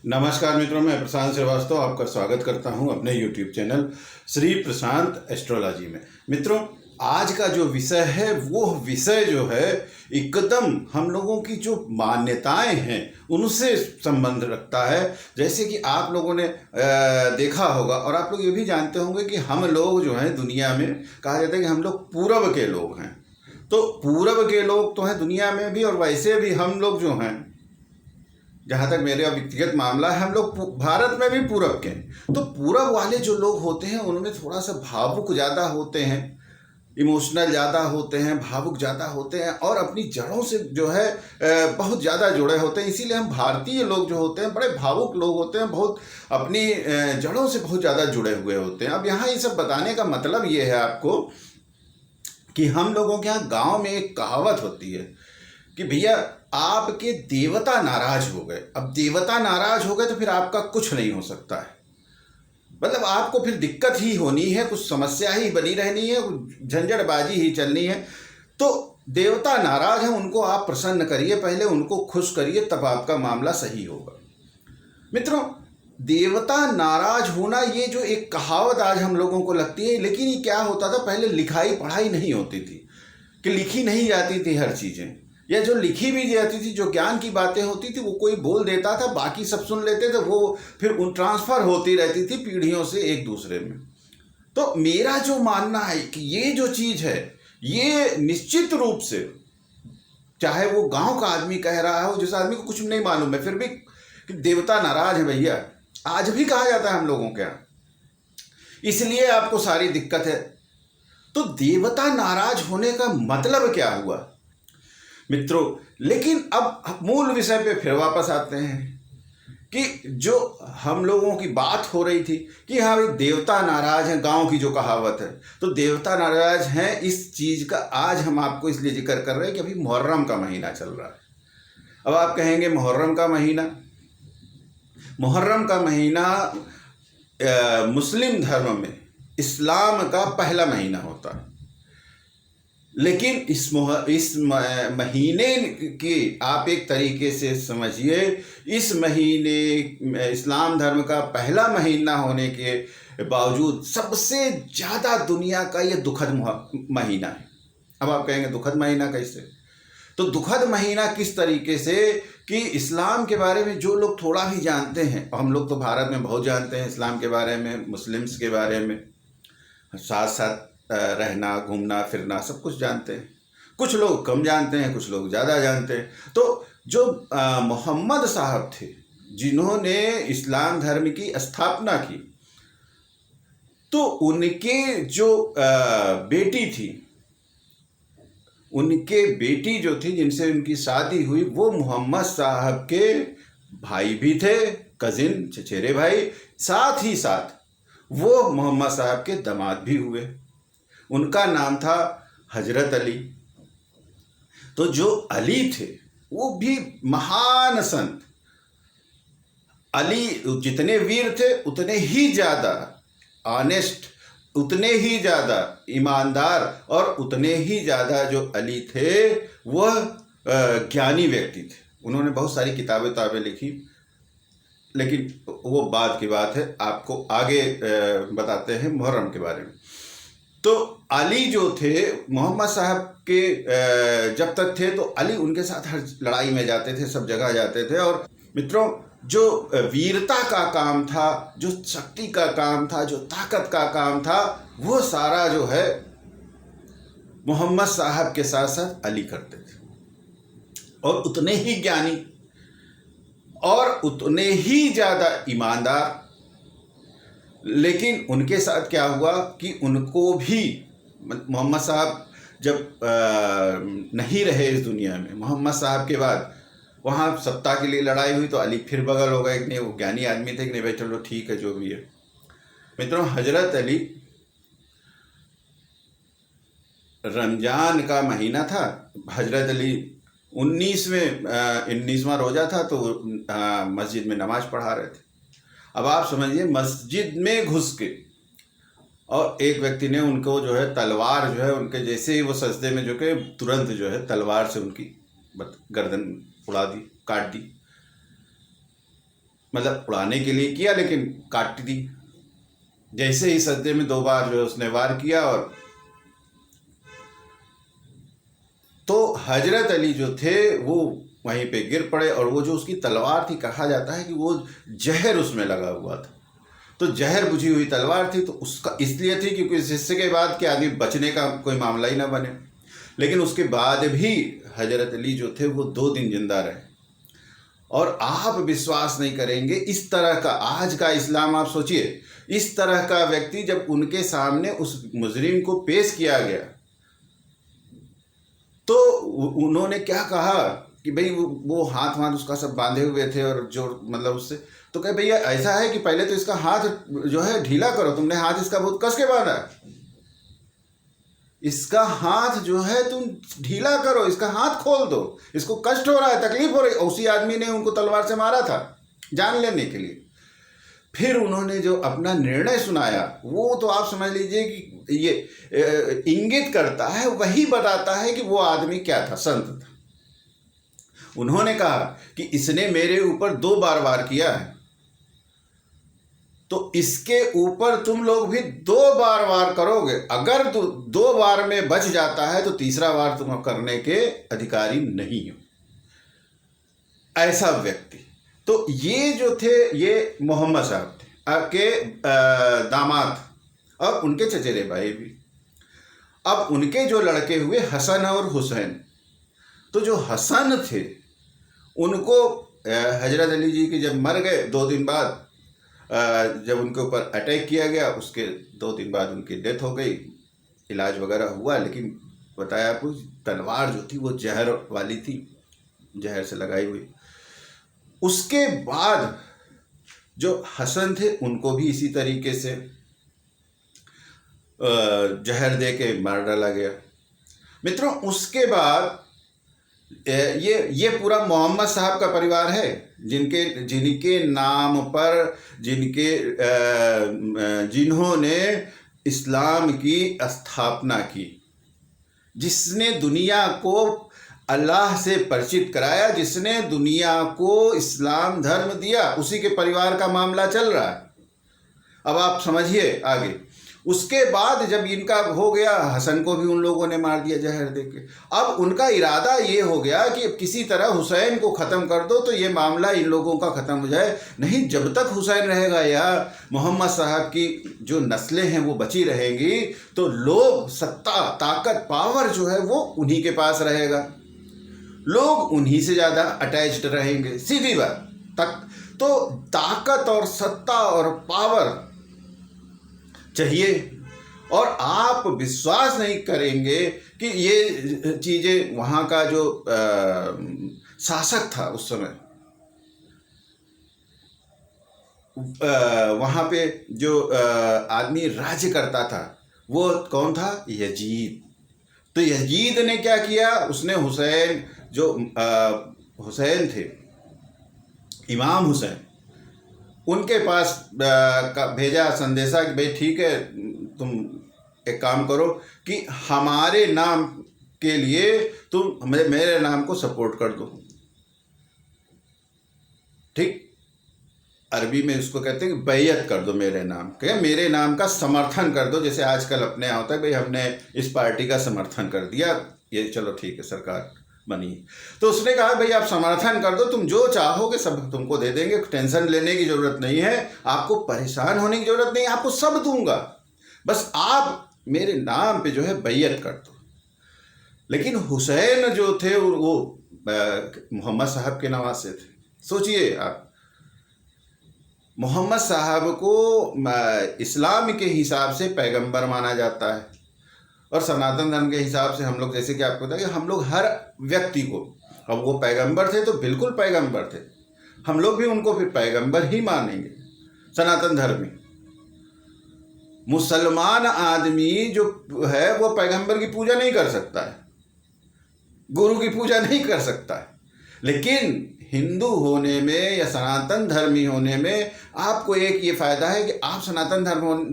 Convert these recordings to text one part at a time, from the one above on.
नमस्कार मित्रों, मैं प्रशांत श्रीवास्तव आपका स्वागत करता हूं अपने YouTube चैनल श्री प्रशांत एस्ट्रोलॉजी में। मित्रों, आज का जो विषय है वो विषय जो है एकदम हम लोगों की जो मान्यताएं हैं उनसे संबंध रखता है। जैसे कि आप लोगों ने देखा होगा और आप लोग ये भी जानते होंगे कि हम लोग जो हैं दुनिया में कहा जाता है कि हम लोग पूरब के लोग हैं। तो पूरब के लोग तो हैं दुनिया में भी, और वैसे भी हम लोग जो हैं, जहाँ तक मेरा व्यक्तिगत मामला है, हम लोग भारत में भी पूरब के हैं। तो पूरब वाले जो लोग होते हैं उनमें थोड़ा सा भावुक ज़्यादा होते हैं, इमोशनल ज़्यादा होते हैं, भावुक ज़्यादा होते हैं और अपनी जड़ों से जो है बहुत ज़्यादा जुड़े होते हैं। इसीलिए हम भारतीय लोग जो होते हैं बड़े भावुक लोग होते हैं, बहुत अपनी जड़ों से बहुत ज़्यादा जुड़े हुए होते हैं। अब यहाँ ये सब बताने का मतलब ये है आपको कि हम लोगों के यहाँ गाँव में एक कहावत होती है कि भैया आपके देवता नाराज हो गए। अब देवता नाराज हो गए तो फिर आपका कुछ नहीं हो सकता है, मतलब आपको फिर दिक्कत ही होनी है, कुछ समस्या ही बनी रहनी है, झंझटबाजी ही चलनी है। तो देवता नाराज हैं, उनको आप प्रसन्न करिए, पहले उनको खुश करिए, तब आपका मामला सही होगा। मित्रों, देवता नाराज होना ये जो एक कहावत आज हम लोगों को लगती है, लेकिन ये क्या होता था, पहले लिखाई पढ़ाई नहीं होती थी, कि लिखी नहीं जाती थी हर चीज़ें, या जो लिखी भी जाती थी, जो ज्ञान की बातें होती थी वो कोई बोल देता था, बाकी सब सुन लेते थे, वो फिर उन ट्रांसफ़र होती रहती थी पीढ़ियों से एक दूसरे में। तो मेरा जो मानना है कि ये जो चीज़ है ये निश्चित रूप से, चाहे वो गांव का आदमी कह रहा हो, जिस आदमी को कुछ नहीं मालूम है, फिर भी कि देवता नाराज है भैया, आज भी कहा जाता है हम लोगों के यहाँ, इसलिए आपको सारी दिक्कत है। तो देवता नाराज होने का मतलब क्या हुआ मित्रों? लेकिन अब मूल विषय पे फिर वापस आते हैं कि जो हम लोगों की बात हो रही थी कि हाँ भाई देवता नाराज हैं, गांव की जो कहावत है, तो देवता नाराज हैं, इस चीज़ का आज हम आपको इसलिए जिक्र कर रहे हैं कि अभी मुहर्रम का महीना चल रहा है। अब आप कहेंगे मुहर्रम का महीना, मुहर्रम का महीना मुस्लिम धर्म में इस्लाम का पहला महीना होता है, लेकिन इस महीने की आप एक तरीके से समझिए, इस महीने इस्लाम धर्म का पहला महीना होने के बावजूद सबसे ज़्यादा दुनिया का ये दुखद महीना है। अब आप कहेंगे दुखद महीना कैसे? तो दुखद महीना किस तरीके से कि इस्लाम के बारे में जो लोग थोड़ा भी जानते हैं, हम लोग तो भारत में बहुत जानते हैं इस्लाम के बारे में, मुस्लिम्स के बारे में, साथ साथ रहना घूमना फिरना सब कुछ जानते हैं। कुछ लोग कम जानते हैं, कुछ लोग ज़्यादा जानते हैं। तो जो मोहम्मद साहब थे जिन्होंने इस्लाम धर्म की स्थापना की, तो उनके जो बेटी थी, उनके बेटी जो थी जिनसे उनकी शादी हुई, वो मोहम्मद साहब के भाई भी थे, कजिन, चचेरे भाई, साथ ही साथ वो मोहम्मद साहब के दामाद भी हुए। उनका नाम था हजरत अली। तो जो अली थे वो भी महान संत। अली जितने वीर थे उतने ही ज़्यादा ऑनेस्ट, उतने ही ज़्यादा ईमानदार और उतने ही ज़्यादा जो अली थे वह ज्ञानी व्यक्ति थे। उन्होंने बहुत सारी किताबें लिखी, लेकिन वो बाद की बात है, आपको आगे बताते हैं मुहर्रम के बारे में। तो अली जो थे मोहम्मद साहब के जब तक थे तो अली उनके साथ हर लड़ाई में जाते थे, सब जगह जाते थे। और मित्रों, जो वीरता का काम था, जो शक्ति का काम था, जो ताकत का काम था, वो सारा जो है मोहम्मद साहब के साथ साथ अली करते थे। और उतने ही ज्ञानी और उतने ही ज़्यादा ईमानदार। लेकिन उनके साथ क्या हुआ कि उनको भी मोहम्मद साहब जब नहीं रहे इस दुनिया में, मोहम्मद साहब के बाद वहाँ सत्ता के लिए लड़ाई हुई, तो अली फिर बगल हो गए कि नहीं, वो ज्ञानी आदमी थे कि नहीं भाई चलो ठीक है जो भी है। मित्रों, हजरत अली, रमज़ान का महीना था, हजरत अली 19वां रोज़ा था, तो मस्जिद में नमाज़ पढ़ा रहे थे। अब आप समझिए, मस्जिद में घुस के और एक व्यक्ति ने उनको जो है तलवार जो है, उनके जैसे ही वो सजदे में झुके, तुरंत जो है तलवार से उनकी गर्दन उड़ा दी, काट दी। मतलब उड़ाने के लिए किया, लेकिन काट दी। जैसे ही सजदे में 2 बार जो है उसने वार किया, और तो हजरत अली जो थे वो वहीं पे गिर पड़े, और वो जो उसकी तलवार थी, कहा जाता है कि वो जहर उसमें लगा हुआ था। तो जहर बुझी हुई तलवार थी, तो उसका इसलिए थी क्योंकि इस हिस्से के बाद कि आदमी बचने का कोई मामला ही ना बने। लेकिन उसके बाद भी हजरत अली जो थे वो 2 दिन जिंदा रहे। और आप विश्वास नहीं करेंगे, इस तरह का आज का इस्लाम, आप सोचिए, इस तरह का व्यक्ति जब उनके सामने उस मुजरिम को पेश किया गया, तो उन्होंने क्या कहा कि भाई वो हाथ वाथ उसका सब बांधे हुए थे, और जो मतलब उससे, तो कहे भैया ऐसा है कि पहले तो इसका हाथ जो है ढीला करो, तुमने हाथ इसका बहुत कस के बांधा है, इसका हाथ जो है तुम ढीला करो, इसका हाथ खोल दो, इसको कष्ट हो रहा है, तकलीफ हो रही है। उसी आदमी ने उनको तलवार से मारा था जान लेने के लिए। फिर उन्होंने जो अपना निर्णय सुनाया, वो तो आप समझ लीजिए कि ये इंगित करता है, वही बताता है कि वो आदमी क्या था, संत था। उन्होंने कहा कि इसने मेरे ऊपर 2 बार वार किया है, तो इसके ऊपर तुम लोग भी 2 बार वार करोगे। अगर 2 बार में बच जाता है तो तीसरा बार तुम करने के अधिकारी नहीं हो। ऐसा व्यक्ति। तो ये जो थे, ये मोहम्मद साहब थे, के दामाद और उनके चचेरे भाई भी। अब उनके जो लड़के हुए हसन और हुसैन, तो जो हसन थे उनको हजरत अली जी के जब मर गए 2 दिन बाद, जब उनके ऊपर अटैक किया गया, उसके 2 दिन बाद उनकी डेथ हो गई। इलाज वगैरह हुआ, लेकिन बताया आपको तलवार जो थी वो जहर वाली थी, जहर से लगाई हुई। उसके बाद जो हसन थे उनको भी इसी तरीके से जहर दे के मार डाला गया। मित्रों, उसके बाद ये पूरा मोहम्मद साहब का परिवार है, जिनके नाम पर जिन्होंने इस्लाम की स्थापना की, जिसने दुनिया को अल्लाह से परिचित कराया, जिसने दुनिया को इस्लाम धर्म दिया, उसी के परिवार का मामला चल रहा है। अब आप समझिए आगे। उसके बाद जब इनका हो गया, हसन को भी उन लोगों ने मार दिया जहर देके। अब उनका इरादा ये हो गया कि किसी तरह हुसैन को ख़त्म कर दो तो ये मामला इन लोगों का ख़त्म हो जाए। नहीं, जब तक हुसैन रहेगा या मोहम्मद साहब की जो नस्लें हैं वो बची रहेंगी, तो लोग, सत्ता, ताकत, पावर जो है वो उन्हीं के पास रहेगा, लोग उन्हीं से ज़्यादा अटैच्ड रहेंगे। सीधी बात। तो ताकत और सत्ता और पावर चाहिए। और आप विश्वास नहीं करेंगे कि ये चीज़ें, वहाँ का जो शासक था उस समय, वहाँ पे जो आदमी राज्य करता था वो कौन था? यजीद। तो यजीद ने क्या किया? उसने हुसैन, जो हुसैन थे, इमाम हुसैन, उनके पास भेजा संदेशा कि भाई ठीक है, तुम एक काम करो कि हमारे नाम के लिए तुम मेरे नाम को सपोर्ट कर दो। ठीक, अरबी में उसको कहते हैं कि बैयत कर दो मेरे नाम, क्या मेरे नाम का समर्थन कर दो। जैसे आजकल अपने यहाँ होता है भाई हमने इस पार्टी का समर्थन कर दिया, ये चलो ठीक है, सरकार बनी। तो उसने कहा भाई आप समर्थन कर दो, तुम जो चाहोगे सब तुमको दे देंगे, टेंशन लेने की ज़रूरत नहीं है, आपको परेशान होने की ज़रूरत नहीं है, आपको सब दूंगा, बस आप मेरे नाम पे जो है बैयत कर दो। लेकिन हुसैन जो थे वो मोहम्मद साहब के नवासे थे। सोचिए आप, मोहम्मद साहब को इस्लाम के हिसाब से पैगंबर माना जाता है, और सनातन धर्म के हिसाब से हम लोग, जैसे कि आपको बताया, हम लोग हर व्यक्ति को, अब वो पैगंबर थे तो बिल्कुल पैगंबर थे, हम लोग भी उनको फिर पैगंबर ही मानेंगे। सनातन धर्मी मुसलमान आदमी जो है वो पैगंबर की पूजा नहीं कर सकता है, गुरु की पूजा नहीं कर सकता है। लेकिन हिंदू होने में या सनातन धर्मी होने में आपको एक ये फायदा है कि आप सनातन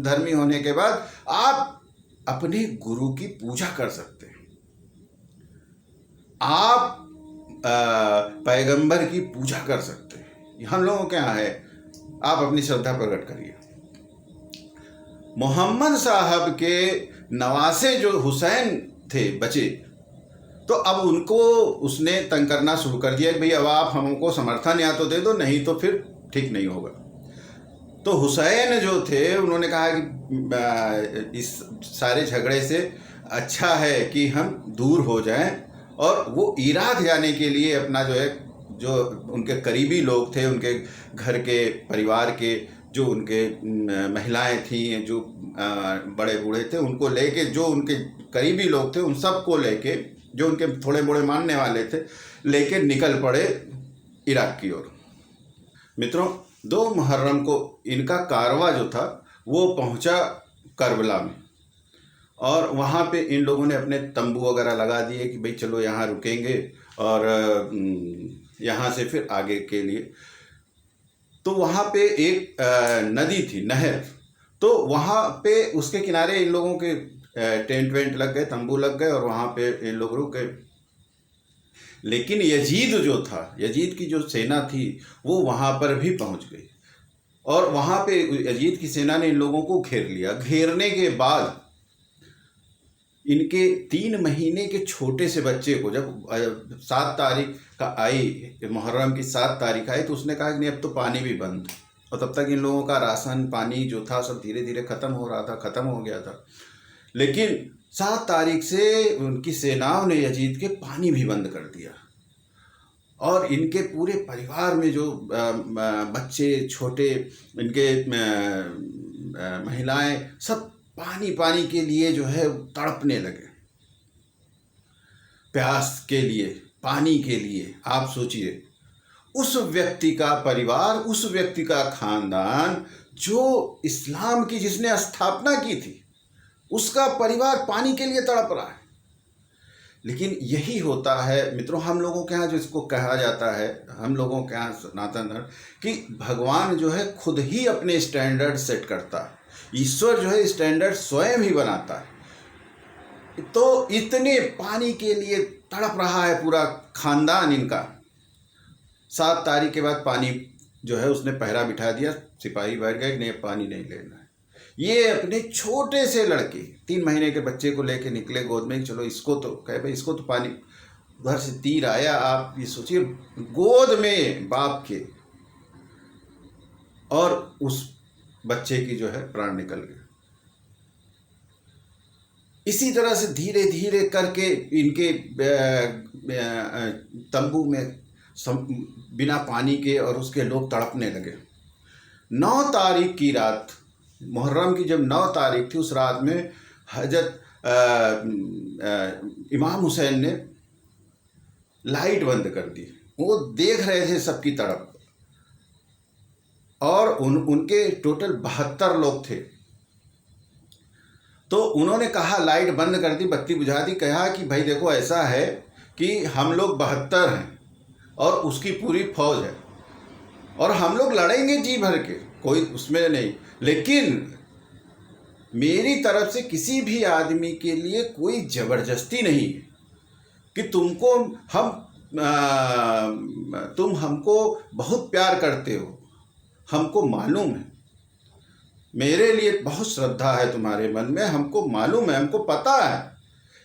धर्मी होने के बाद आप अपने गुरु की पूजा कर सकते हैं, आप पैगंबर की पूजा कर सकते हैं। हम लोगों के यहाँ है आप अपनी श्रद्धा प्रकट करिए। मोहम्मद साहब के नवासे जो हुसैन थे बचे, तो अब उनको उसने तंग करना शुरू कर दिया कि भाई अब आप हमको समर्थन या तो दे दो, नहीं तो फिर ठीक नहीं होगा। तो हुसैन जो थे उन्होंने कहा कि इस सारे झगड़े से अच्छा है कि हम दूर हो जाएं, और वो इराक जाने के लिए अपना जो उनके करीबी लोग थे, उनके घर के परिवार के जो उनके महिलाएं थी, जो बड़े बूढ़े थे, उनको लेके, जो उनके करीबी लोग थे उन सबको लेके, जो उनके थोड़े मोड़े मानने वाले थे, लेके निकल पड़े इराक की ओर। मित्रों, 2 मुहर्रम को इनका कारवा जो था वो पहुंचा करबला में, और वहाँ पे इन लोगों ने अपने तंबू वगैरह लगा दिए कि भाई चलो यहाँ रुकेंगे और यहाँ से फिर आगे के लिए। तो वहाँ पे एक नदी थी, नहर, तो वहाँ पे उसके किनारे इन लोगों के टेंट वेंट लग गए, तंबू लग गए, और वहाँ पे इन लोग रुक गए। लेकिन यजीद जो था, यजीद की जो सेना थी वो वहाँ पर भी पहुँच गई, और वहाँ पे यजीद की सेना ने इन लोगों को घेर लिया। घेरने के बाद इनके 3 महीने के छोटे से बच्चे को जब 7 तारीख का आई, मुहर्रम की 7 तारीख आई, तो उसने कहा कि नहीं अब तो पानी भी बंद, और तब तक इन लोगों का राशन पानी जो था सब धीरे धीरे ख़त्म हो रहा था, ख़त्म हो गया था। लेकिन 7 तारीख से उनकी सेनाओं ने यजीद के पानी भी बंद कर दिया, और इनके पूरे परिवार में जो बच्चे छोटे, इनके महिलाएं, सब पानी पानी के लिए जो है तड़पने लगे, प्यास के लिए, पानी के लिए। आप सोचिए, उस व्यक्ति का परिवार, उस व्यक्ति का खानदान जो इस्लाम की जिसने स्थापना की थी, उसका परिवार पानी के लिए तड़प रहा है। लेकिन यही होता है मित्रों, हम लोगों के यहाँ जो इसको कहा जाता है, हम लोगों के यहाँ सनातन धर्म, कि भगवान जो है खुद ही अपने स्टैंडर्ड सेट करता है। ईश्वर जो है स्टैंडर्ड स्वयं ही बनाता है। तो इतने पानी के लिए तड़प रहा है पूरा खानदान इनका। 7 तारीख के बाद पानी जो है उसने पहरा बिठा दिया, सिपाही बैठ गए कि नहीं पानी नहीं लेना है। ये अपने छोटे से लड़के 3 महीने के बच्चे को लेके निकले गोद में, चलो इसको तो कहे भाई इसको तो पानी, उधर से तीर आया, आप ये सोचिए गोद में बाप के, और उस बच्चे की जो है प्राण निकल गए। इसी तरह से धीरे धीरे करके इनके तंबू में बिना पानी के और उसके लोग तड़पने लगे। 9 तारीख की रात, मुहर्रम की जब 9 तारीख थी, उस रात में हजरत इमाम हुसैन ने लाइट बंद कर दी। वो देख रहे थे सबकी तड़प, और उनके टोटल 72 लोग थे। तो उन्होंने कहा लाइट बंद कर दी, बत्ती बुझा दी, कहा कि भाई देखो ऐसा है कि हम लोग 72 हैं और उसकी पूरी फौज है, और हम लोग लड़ेंगे जी भर के, कोई उसमें नहीं, लेकिन मेरी तरफ से किसी भी आदमी के लिए कोई ज़बरदस्ती नहीं है कि तुम हमको बहुत प्यार करते हो, हमको मालूम है, मेरे लिए बहुत श्रद्धा है तुम्हारे मन में, हमको मालूम है, हमको पता है,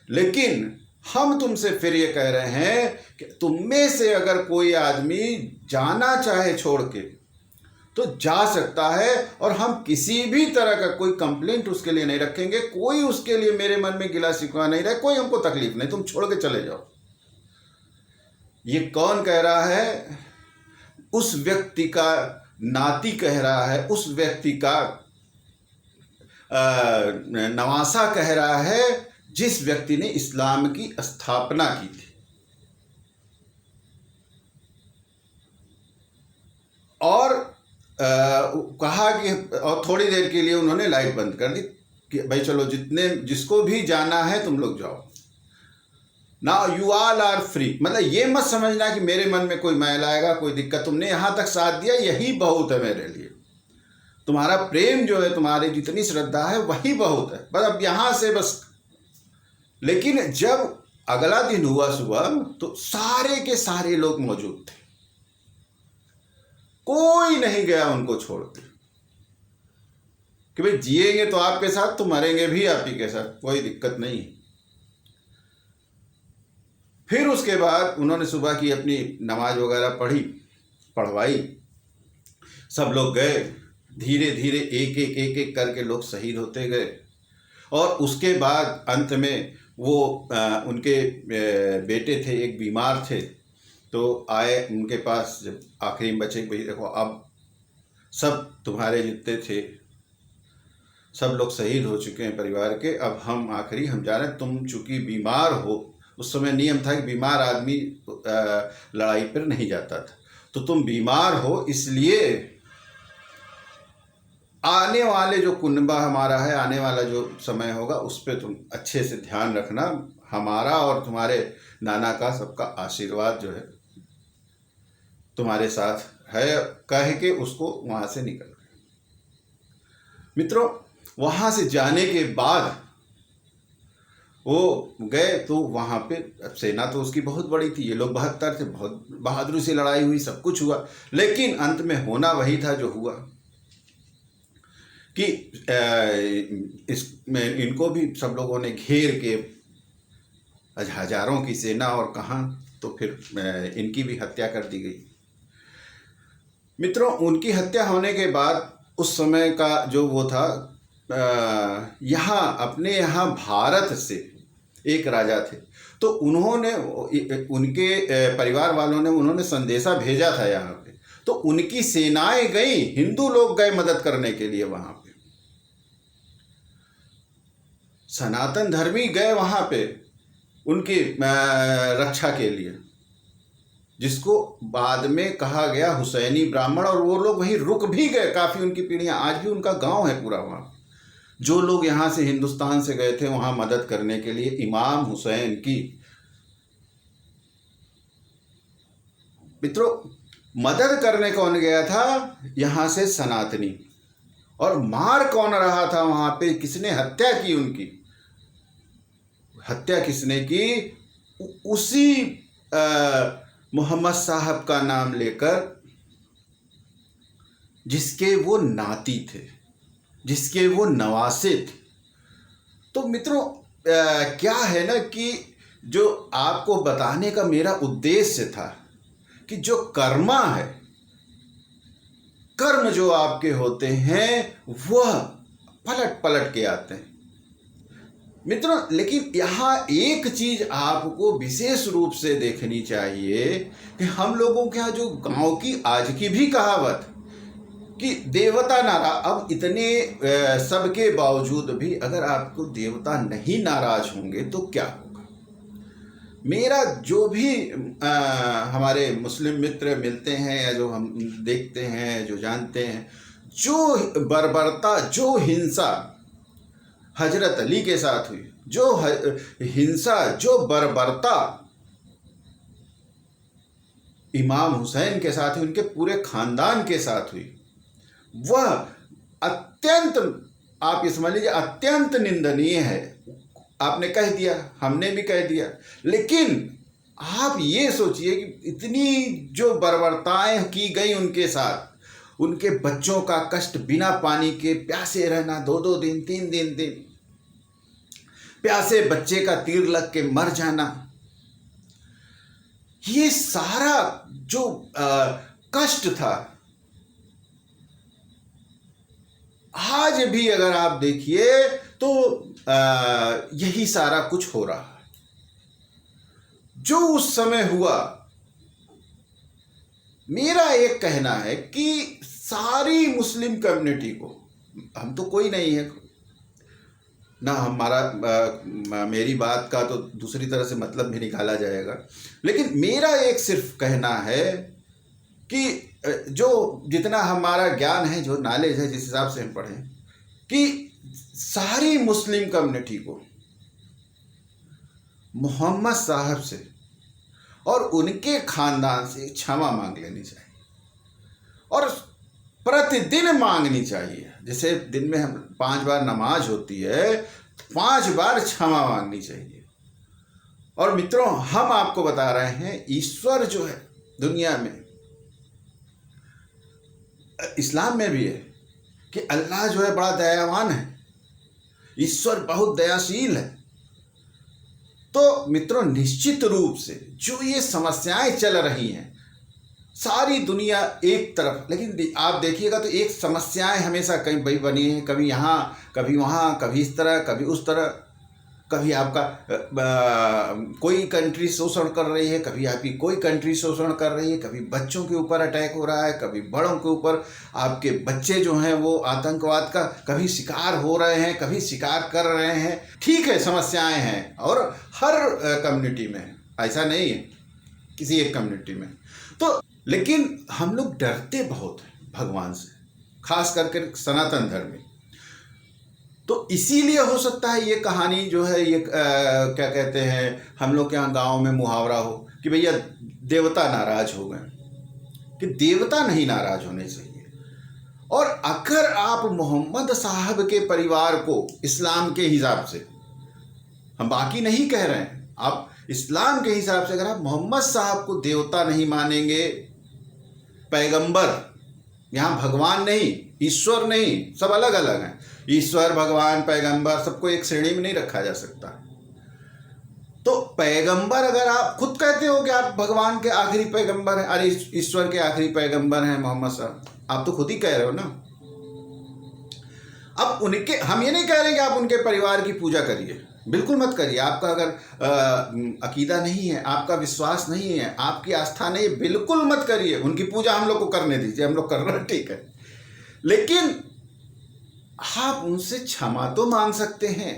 लेकिन हम तुमसे फिर ये कह रहे हैं कि तुम में से अगर कोई आदमी जाना चाहे छोड़ के तो जा सकता है, और हम किसी भी तरह का कोई कंप्लेंट उसके लिए नहीं रखेंगे, कोई उसके लिए मेरे मन में गिला शिकवा नहीं रहे, कोई हमको तकलीफ नहीं, तुम छोड़ के चले जाओ। ये कौन कह रहा है? उस व्यक्ति का नाती कह रहा है, उस व्यक्ति का नवासा कह रहा है, जिस व्यक्ति ने इस्लाम की स्थापना की थी। और कहा कि, और थोड़ी देर के लिए उन्होंने लाइट बंद कर दी कि भाई चलो जिसको भी जाना है तुम लोग जाओ, now you all are free. मतलब ये मत समझना कि मेरे मन में कोई मैल आएगा, कोई दिक्कत, तुमने यहाँ तक साथ दिया यही बहुत है मेरे लिए, तुम्हारा प्रेम जो है, तुम्हारी जितनी श्रद्धा है वही बहुत है, बस अब यहाँ से बस। लेकिन जब अगला दिन हुआ सुबह, तो सारे के सारे लोग मौजूद थे, कोई नहीं गया उनको छोड़कर कि भाई जिएंगे तो आपके साथ, तो मरेंगे भी आप ही के साथ, कोई दिक्कत नहीं। फिर उसके बाद उन्होंने सुबह की अपनी नमाज वगैरह पढ़वाई, सब लोग गए। धीरे धीरे एक एक करके लोग शहीद होते गए। और उसके बाद अंत में वो उनके बेटे थे, एक बीमार थे, तो आए उनके पास जब आखिरी में बचे, भाई देखो अब सब तुम्हारे जितने थे सब लोग शहीद हो चुके हैं परिवार के, अब हम जा रहे हैं, तुम चूंकि बीमार हो, उस समय नियम था कि बीमार आदमी लड़ाई पर नहीं जाता था, तो तुम बीमार हो, इसलिए आने वाले जो कुनबा हमारा है, आने वाला जो समय होगा उस पर तुम अच्छे से ध्यान रखना, हमारा और तुम्हारे नाना का सबका आशीर्वाद जो है तुम्हारे साथ है, कह के उसको वहाँ से निकल गए। मित्रों, वहाँ से जाने के बाद वो गए तो वहाँ पे सेना तो उसकी बहुत बड़ी थी, ये लोग 72 थे, बहुत बहादुरी से लड़ाई हुई, सब कुछ हुआ, लेकिन अंत में होना वही था जो हुआ कि इसमें इनको भी सब लोगों ने घेर के, हजारों की सेना और कहाँ, तो फिर इनकी भी हत्या कर दी गई। मित्रों, उनकी हत्या होने के बाद उस समय का जो वो था, अपने यहाँ भारत से एक राजा थे, तो उन्होंने उनके परिवार वालों ने उन्होंने संदेशा भेजा था यहाँ पे, तो उनकी सेनाएं गई, हिंदू लोग गए मदद करने के लिए वहाँ पे, सनातन धर्मी गए वहाँ पे उनकी रक्षा के लिए, जिसको बाद में कहा गया हुसैनी ब्राह्मण, और वो लोग वहीं रुक भी गए, काफ़ी उनकी पीढ़ियाँ, आज भी उनका गांव है पूरा वहाँ। जो लोग यहाँ से हिंदुस्तान से गए थे वहाँ मदद करने के लिए इमाम हुसैन की। मित्रों, मदद करने कौन गया था? यहाँ से सनातनी। और मार कौन रहा था वहाँ पे? किसने हत्या की उनकी? हत्या किसने की? उसी मोहम्मद साहब का नाम लेकर, जिसके वो नाती थे, जिसके वो नवासे थे। तो मित्रों, क्या है ना कि जो आपको बताने का मेरा उद्देश्य था कि जो कर्मा है, कर्म जो आपके होते हैं वह पलट पलट के आते हैं मित्रों। लेकिन यहाँ एक चीज आपको विशेष रूप से देखनी चाहिए कि हम लोगों के यहाँ जो गांव की आज की भी कहावत कि देवता नाराज, अब इतने सबके बावजूद भी अगर आपको देवता नहीं नाराज होंगे तो क्या होगा? मेरा जो भी हमारे मुस्लिम मित्र मिलते हैं या जो हम देखते हैं, जो जानते हैं, जो बर्बरता, जो हिंसा हजरत अली के साथ हुई, जो हिंसा, जो बर्बरता इमाम हुसैन के साथ हुई, उनके पूरे खानदान के साथ हुई, वह अत्यंत, आप ये समझ लीजिए, अत्यंत निंदनीय है। आपने कह दिया, हमने भी कह दिया, लेकिन आप ये सोचिए कि इतनी जो बर्बरताएं की गई उनके साथ, उनके बच्चों का कष्ट, बिना पानी के प्यासे रहना, 2-2 दिन 3 दिन प्यासे बच्चे का तीर लग के मर जाना, ये सारा जो कष्ट था, आज भी अगर आप देखिए तो यही सारा कुछ हो रहा है जो उस समय हुआ। मेरा एक कहना है कि सारी मुस्लिम कम्युनिटी को, हम तो कोई नहीं है ना, हमारा मेरी बात का तो दूसरी तरह से मतलब भी निकाला जाएगा, लेकिन मेरा एक सिर्फ कहना है कि जो जितना हमारा ज्ञान है, जो नॉलेज है, जिस हिसाब से हम पढ़ें, कि सारी मुस्लिम कम्युनिटी को मोहम्मद साहब से और उनके खानदान से क्षमा मांग लेनी चाहिए, और प्रतिदिन मांगनी चाहिए। जैसे दिन में हम 5 बार नमाज होती है, 5 बार क्षमा मांगनी चाहिए। और मित्रों, हम आपको बता रहे हैं, ईश्वर जो है दुनिया में इस्लाम में भी है कि अल्लाह जो है बड़ा दयावान है, ईश्वर बहुत दयाशील है। तो मित्रों, निश्चित रूप से जो ये समस्याएं चल रही हैं, सारी दुनिया एक तरफ, लेकिन आप देखिएगा तो एक समस्याएं हमेशा कहीं बनी है, कभी यहाँ कभी वहाँ, कभी इस तरह कभी उस तरह। कभी आपका कोई कंट्री शोषण कर रही है, कभी आपकी कोई कंट्री शोषण कर रही है, कभी बच्चों के ऊपर अटैक हो रहा है, कभी बड़ों के ऊपर। आपके बच्चे जो हैं वो आतंकवाद का कभी शिकार हो रहे हैं, कभी शिकार कर रहे हैं। ठीक है, समस्याएं हैं और हर कम्युनिटी में, ऐसा नहीं है किसी एक कम्युनिटी में। तो लेकिन हम लोग डरते बहुत हैं भगवान से, खास करके सनातन धर्म में। तो इसीलिए हो सकता है ये कहानी जो है ये क्या कहते हैं, हम लोग के यहाँ गाँव में मुहावरा हो कि भैया देवता नाराज हो गए, कि देवता नहीं नाराज होने चाहिए। और अगर आप मोहम्मद साहब के परिवार को इस्लाम के हिसाब से, हम बाकी नहीं कह रहे हैं, आप इस्लाम के हिसाब से अगर आप मोहम्मद साहब को देवता नहीं मानेंगे, पैगंबर, यहाँ भगवान नहीं, ईश्वर नहीं, सब अलग अलग हैं। ईश्वर, भगवान, पैगंबर सबको एक श्रेणी में नहीं रखा जा सकता। तो पैगंबर, अगर आप खुद कहते हो कि आप भगवान के आखिरी पैगंबर हैं, अरे ईश्वर के आखिरी पैगंबर हैं मोहम्मद साहब, आप तो खुद ही कह रहे हो ना। अब उनके, हम ये नहीं कह रहे कि आप उनके परिवार की पूजा करिए, बिल्कुल मत करिए। आपका अगर अकीदा नहीं है, आपका विश्वास नहीं है, आपकी आस्था नहीं है, बिल्कुल मत करिए। उनकी पूजा हम लोग को करने दीजिए, हम लोग कर रहे हैं, ठीक है। लेकिन आप उनसे क्षमा तो मांग सकते हैं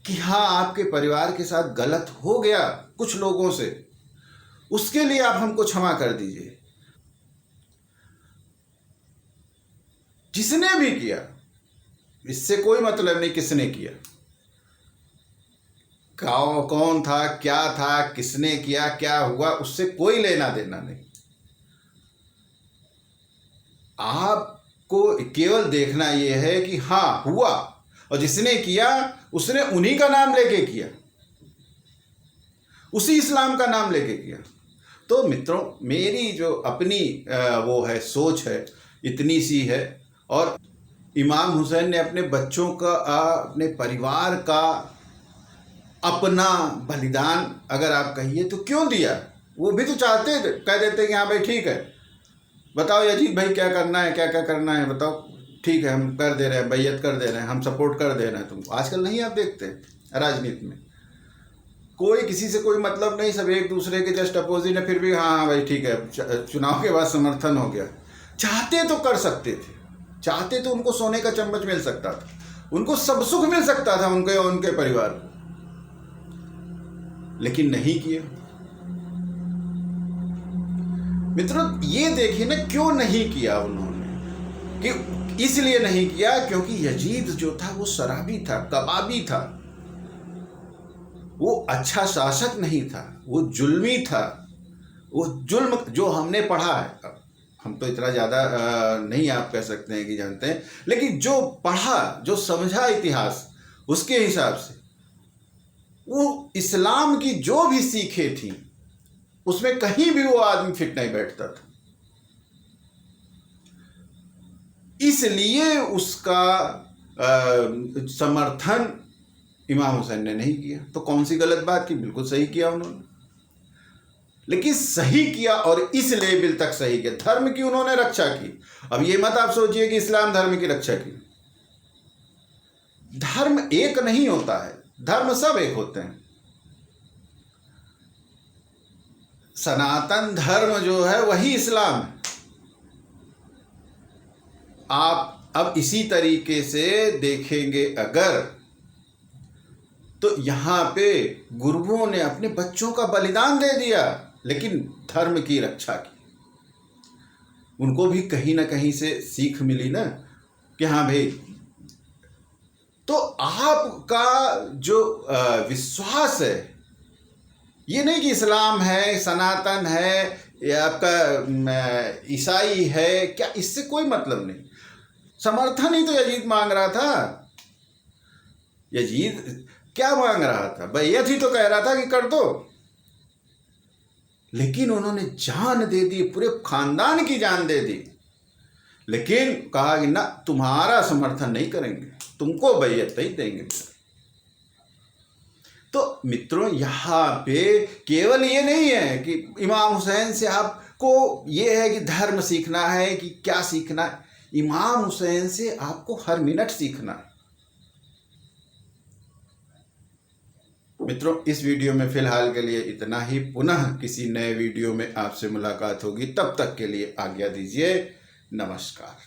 कि हाँ, आपके परिवार के साथ गलत हो गया कुछ लोगों से, उसके लिए आप हमको क्षमा कर दीजिए। जिसने भी किया, इससे कोई मतलब नहीं किसने किया, कौन था, क्या था, किसने किया, क्या हुआ, उससे कोई लेना देना नहीं। आपको केवल देखना यह है कि हाँ हुआ, और जिसने किया उसने उन्हीं का नाम लेके किया, उसी इस्लाम का नाम लेके किया। तो मित्रों, मेरी जो अपनी वो है सोच है, इतनी सी है। और इमाम हुसैन ने अपने बच्चों का, अपने परिवार का अपना बलिदान अगर आप कहिए तो क्यों दिया? वो भी तो चाहते, कह देते कि हाँ भाई ठीक है, बताओ यजीद भाई क्या करना है, क्या क्या करना है बताओ, ठीक है हम कर दे रहे हैं, बैयत कर दे रहे हैं, हम सपोर्ट कर दे रहे हैं तुमको। आजकल नहीं आप देखते राजनीति में कोई किसी से कोई मतलब नहीं, सब एक दूसरे के जस्ट अपोजिट है, फिर भी हाँ हाँ भाई ठीक है, चुनाव के बाद समर्थन हो गया। चाहते तो कर सकते थे, चाहते तो उनको सोने का चम्मच मिल सकता था, उनको सब सुख मिल सकता था उनके और उनके परिवार को, लेकिन नहीं किया। मित्रों, ये देखिए ना क्यों नहीं किया उन्होंने, कि इसलिए नहीं किया क्योंकि यजीद जो था वो शराबी था, कबाबी था, वो अच्छा शासक नहीं था, वो जुल्मी था। वो जुल्म जो हमने पढ़ा है, हम तो इतना ज़्यादा नहीं आप कह सकते हैं कि जानते हैं, लेकिन जो पढ़ा, जो समझा इतिहास, उसके हिसाब से वो इस्लाम की जो भी सीखें थी उसमें कहीं भी वो आदमी फिट नहीं बैठता था। इसलिए उसका समर्थन इमाम हुसैन ने नहीं किया। तो कौन सी गलत बात की? बिल्कुल सही किया उन्होंने, लेकिन सही किया और इस लेवल तक सही किया, धर्म की उन्होंने रक्षा की। अब ये मत आप सोचिए कि इस्लाम धर्म की रक्षा की। धर्म एक नहीं होता है, धर्म सब एक होते हैं। सनातन धर्म जो है वही इस्लाम है। आप अब इसी तरीके से देखेंगे अगर, तो यहाँ पे गुरुओं ने अपने बच्चों का बलिदान दे दिया, लेकिन धर्म की रक्षा की। उनको भी कहीं ना कहीं से सीख मिली ना कि हाँ भाई, तो आपका जो विश्वास है, ये नहीं कि इस्लाम है, सनातन है, या आपका ईसाई है, क्या इससे कोई मतलब नहीं। समर्थन ही तो यजीद मांग रहा था। यजीद क्या मांग रहा था? बैयत ही तो कह रहा था कि कर दो। लेकिन उन्होंने जान दे दी, पूरे खानदान की जान दे दी, लेकिन कहा कि ना, तुम्हारा समर्थन नहीं करेंगे, तुमको बैयत नहीं देंगे। तो मित्रों, यहाँ पे केवल ये नहीं है कि इमाम हुसैन से आपको ये है कि धर्म सीखना है कि क्या सीखना है, इमाम हुसैन से आपको हर मिनट सीखना है। मित्रों, इस वीडियो में फिलहाल के लिए इतना ही। पुनः किसी नए वीडियो में आपसे मुलाकात होगी, तब तक के लिए आज्ञा दीजिए। नमस्कार।